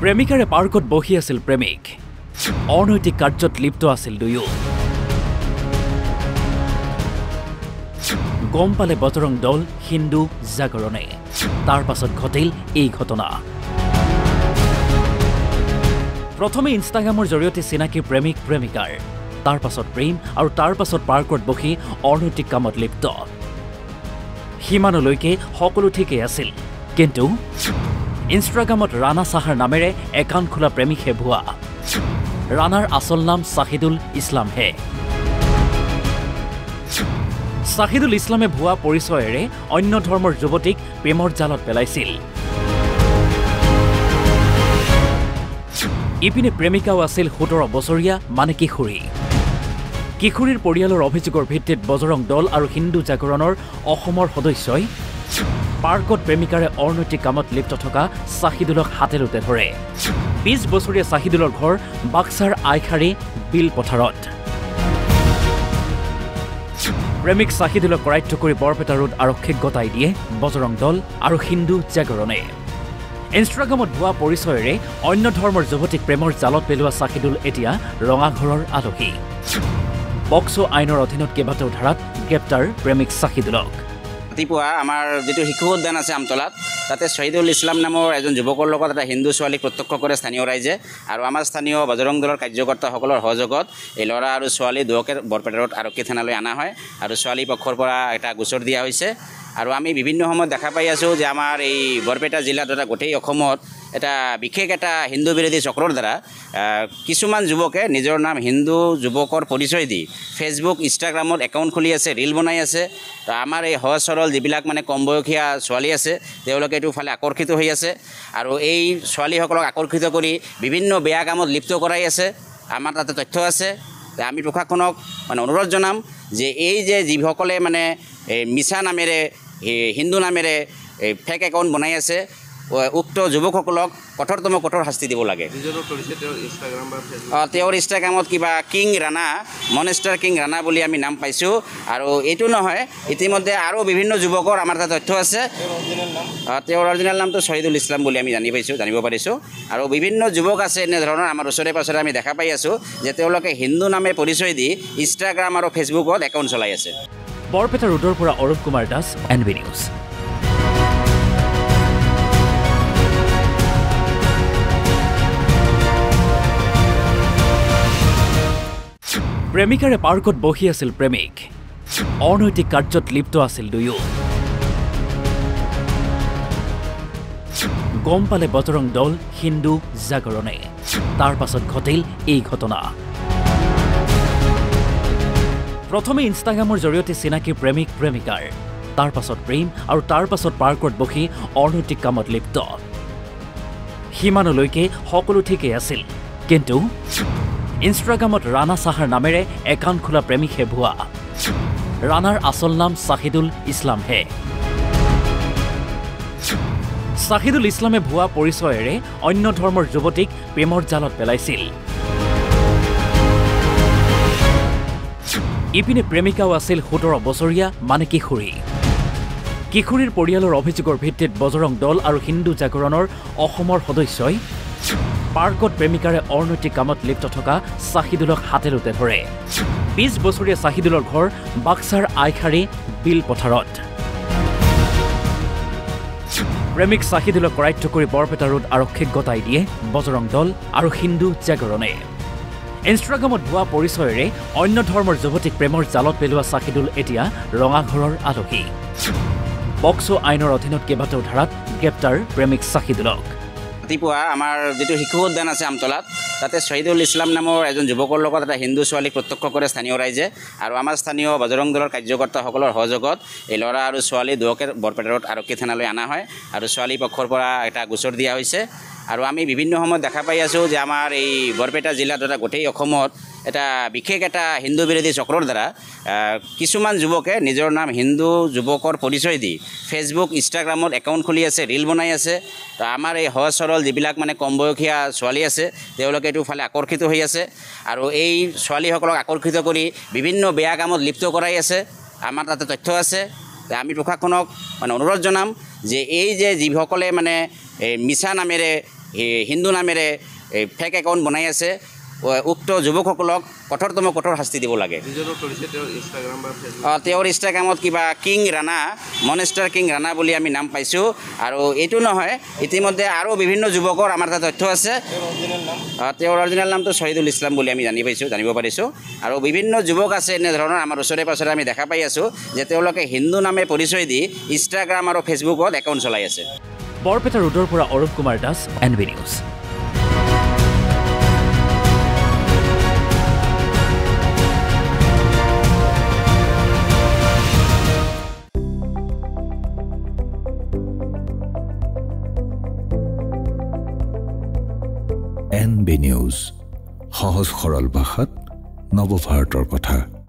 প্ৰেমিকাৰে পাৰ্কত বহি আছিল প্ৰেমিক অনৈতিক কাৰ্যত লিপ্ত আছিল দুয়ো গম পালে বজৰং দল হিন্দু জাগৰণে তাৰ পাছত ঘটিল এই ঘটনা প্ৰথমে ইনষ্টাগ্ৰামৰ জৰিয়তে চিনাকি প্ৰেমিক প্ৰেমিকাৰ তাৰ পাছত প্ৰেম আৰু তাৰ পাছত পাৰ্কত বহি অনৈতিক কামত লিপ্ত সিমানলৈকে সকলো ঠিকেই আছিল কিন্তু ইনষ্টাগ্ৰামত ৰাণা সাহাৰ নামেৰে একাউণ্ট খোলা প্ৰেমিকহে ভুৱা ৰাণাৰ আচল নাম চাহিদুল ইছলাম হে চাহিদুল ইছলামে ভুৱা পৰিচয়েৰে অন্য ধৰ্মৰ যুৱতীক প্ৰেমৰ জালত পেলাইছিল ইপিনে প্ৰেমিকাও আছিল ১৭ বছৰীয়া মানে কিশোৰীৰ পৰিয়ালৰ অভিযোগৰ ভিত্তিত বজৰং দল আৰু হিন্দু জাগৰণৰ অসমৰ সদস্যই পাৰ্কত প্ৰেমিকাৰে অনৈতিক কামত লিপ্ত থকা চাহিদুলক হাতেলোতে ধৰে ২০ বছৰীয়া চাহিদুলৰ ঘৰ বাক্সাৰ আইখাৰী বিল পথাৰত প্ৰেমিক চাহিদুলক কৰায়ত্ব কৰি বৰপেটা ৰোড আৰক্ষীক গতাই দিয়ে বজৰং দল আৰু হিন্দু জাগৰণে ইনষ্টাগ্ৰামত ভুৱা পৰিচয়েৰে অন্য ধৰ্মৰ যুৱতীক প্ৰেমৰ জালত পেলোৱা চাহিদুল এতিয়া ৰঙাঘৰৰ আলহী পক্সো আইনৰ অধীনত কেইবাটাও ধাৰাত গ্ৰেপ্তাৰ প্ৰেমিক চাহিদুলক ৰাতিপুৱা আমাৰ যিটো শিশু উদ্যান আছে আমতলাত তাতে শহীদুল ইছলাম নামৰ এজন যুৱকৰ লগত এটা হিন্দু ছোৱালীক প্ৰত্যক্ষ কৰে স্থানীয় ৰাইজে আৰু আমাৰ স্থানীয় বজৰং দলৰ কাৰ্যকৰ্তাসকলৰ সহযোগত এই ল'ৰা আৰু ছোৱালী দুয়োকে বৰপেটা ৰোড আৰক্ষী থানালৈ অনা হয় আৰু ছোৱালী পক্ষৰ পৰা এটা গোচৰ দিয়া হৈছে আৰু আমি বিভিন্ন সময়ত দেখা পাই আছোঁ যে আমাৰ এই বৰপেটা জিলাত তথা গোটেই অসমত এটা বিশেষ এটা হিন্দু বিৰোধী চক্ৰৰ দ্বাৰা কিছুমান যুৱকে নিজৰ নাম হিন্দু যুৱকৰ পৰিচয় দি ফেচবুক ইনষ্টাগ্ৰামত একাউণ্ট খুলি আছে ৰীল বনাই আছে তো আমাৰ এই সহজ সৰল যিবিলাক মানে কম বয়সীয়া ছোৱালী আছে তেওঁলোকে এইটো ফালে আকৰ্ষিত হৈ আছে আৰু এই ছোৱালীসকলক আকৰ্ষিত কৰি বিভিন্ন বেয়া কামত লিপ্ত কৰাই আছে আমাৰ তাতে তথ্য আছে আমি প্ৰশাসনক মানে অনুৰোধ জনাম যে এই যে যিসকলে মানে মিছা নামেৰে হিন্দু নামেৰে ফেক একাউণ্ট বনাই আছে উক্ত যুৱকসকলক কঠোৰ শাস্তি দিব লাগে তেওঁৰ ইনষ্টাগ্ৰামত কিবা কিং ৰাণা মনেষ্টাৰ কিং ৰাণা বুলি আমি নাম পাইছোঁ আৰু এইটো নহয় ইতিমধ্যে আৰু বিভিন্ন যুৱকৰ আমাৰ তাত তথ্য আছে তেওঁৰ অৰিজিনেল নামটো শহীদুল ইছলাম বুলি আমি জানিব পাৰিছোঁ আৰু বিভিন্ন যুৱক আছে এনেধৰণৰ আমাৰ ওচৰে পাছৰে আমি দেখা পাই আছোঁ যে তেওঁলোকে হিন্দু নামে পৰিচয় দি ইনষ্টাগ্ৰাম আৰু ফেচবুকত একাউণ্ট চলাই আছে বৰপেটা ৰোডৰ পৰা অৰূপ কুমাৰ দাস NB নিউজ প্ৰেমিকাৰে পাৰ্কত বহি আছিল প্ৰেমিক অনৈতিক কাৰ্যত লিপ্ত আছিল দুয়ো গম পালে বজৰং দল হিন্দু জাগৰণে তাৰ পাছত ঘটিল এই ঘটনা প্ৰথমে ইনষ্টাগ্ৰামৰ জৰিয়তে চিনাকি প্ৰেমিক প্ৰেমিকাৰ তাৰ পাছত প্ৰেম আৰু তাৰ পাছত পাৰ্কত বহি অনৈতিক কামত লিপ্ত সিমানলৈকে সকলো ঠিকেই আছিল কিন্তু ইনষ্টাগ্ৰামত ৰাণা সাহাৰ নামেৰে একাউণ্ট খোলা প্ৰেমিকহে ভুৱা ৰাণাৰ আচল নাম চাহিদুল ইছলাম হে চাহিদুল ইছলামে ভুৱা পৰিচয়েৰে অন্য ধৰ্মৰ যুৱতীক প্ৰেমৰ জালত পেলাইছিল ইপিনে প্ৰেমিকাও আছিল ১৭ বছৰীয়া মানে কিশোৰীৰ পৰিয়ালৰ অভিযোগৰ ভিত্তিত বজৰং দল আৰু হিন্দু জাগৰণৰ অসমৰ সদস্যই পাৰ্কত প্ৰেমিকাৰে অনৈতিক কামত লিপ্ত থকা চাহিদুলক হাতেলোতে ধৰে ২০ বছৰীয়া চাহিদুলৰ ঘৰ বাক্সাৰ আইখাৰী বিল পথাৰত প্ৰেমিক চাহিদুলক কৰায়ত্ব কৰি বৰপেটা ৰোড আৰক্ষীক গতাই দিয়ে বজৰং দল আৰু হিন্দু জাগৰণে ইনষ্টাগ্ৰামত ভুৱা পৰিচয়েৰে অন্য ধৰ্মৰ যুৱতীক প্ৰেমৰ জালত পেলোৱা চাহিদুল এতিয়া ৰঙাঘৰৰ আলহী পক্সো আইনৰ অধীনত কেইবাটাও ধাৰাত গ্ৰেপ্তাৰ প্ৰেমিক চাহিদুলক ৰাতিপুৱা আমাৰ যিটো শিশু উদ্যান আছে আমতলাত তাতে শহীদুল ইছলাম নামৰ এজন যুৱকৰ লগত এটা হিন্দু ছোৱালীক প্ৰত্যক্ষ কৰে স্থানীয় ৰাইজে আৰু আমাৰ স্থানীয় বজৰং দলৰ কাৰ্যকৰ্তাসকলৰ সহযোগত এই ল'ৰা আৰু ছোৱালী দুয়োকে বৰপেটা ৰোড আৰক্ষী থানালৈ অনা হয় আৰু ছোৱালী পক্ষৰ পৰা এটা গোচৰ দিয়া হৈছে আৰু আমি বিভিন্ন সময়ত দেখা পাই আছোঁ যে আমাৰ এই বৰপেটা জিলাত তথা গোটেই অসমত এটা বিশেষ এটা হিন্দু বিৰোধী চক্ৰৰ দ্বাৰা কিছুমান যুৱকে নিজৰ নাম হিন্দু যুৱকৰ পৰিচয় দি ফেচবুক ইনষ্টাগ্ৰামত একাউণ্ট খুলি আছে ৰীল বনাই আছে তো আমাৰ এই সহজ সৰল যিবিলাক মানে কম বয়সীয়া ছোৱালী আছে তেওঁলোকে এইটো ফালে আকৰ্ষিত হৈ আছে আৰু এই ছোৱালীসকলক আকৰ্ষিত কৰি বিভিন্ন বেয়া কামত লিপ্ত কৰাই আছে আমাৰ তাতে তথ্য আছে আমি প্ৰশাসনক মানে অনুৰোধ জনাম যে এই যে যিসকলে মানে মিছা নামেৰে হিন্দু নামেৰে ফেক একাউণ্ট বনাই আছে উক্ত যুৱকসকলক কঠোৰ শাস্তি দিব লাগে তেওঁৰ ইনষ্টাগ্ৰামত কিবা কিং ৰাণা মনেষ্টাৰ কিং ৰাণা বুলি আমি নাম পাইছোঁ আৰু এইটো নহয় ইতিমধ্যে আৰু বিভিন্ন যুৱকৰ আমাৰ তাত তথ্য আছে তেওঁৰ অৰিজিনেল নামটো শ্বহীদুল ইছলাম বুলি আমি জানিব পাৰিছোঁ আৰু বিভিন্ন যুৱক আছে এনেধৰণৰ আমাৰ ওচৰে পাছৰে আমি দেখা পাই আছোঁ যে তেওঁলোকে হিন্দু নামে পৰিচয় দি ইনষ্টাগ্ৰাম আৰু ফেচবুকত একাউণ্ট চলাই আছে বৰপেটা ৰোডৰ পৰা Arup Kumar Das NB news NB news সহজ সৰল ভাষাত নৱভাৰতৰ কথা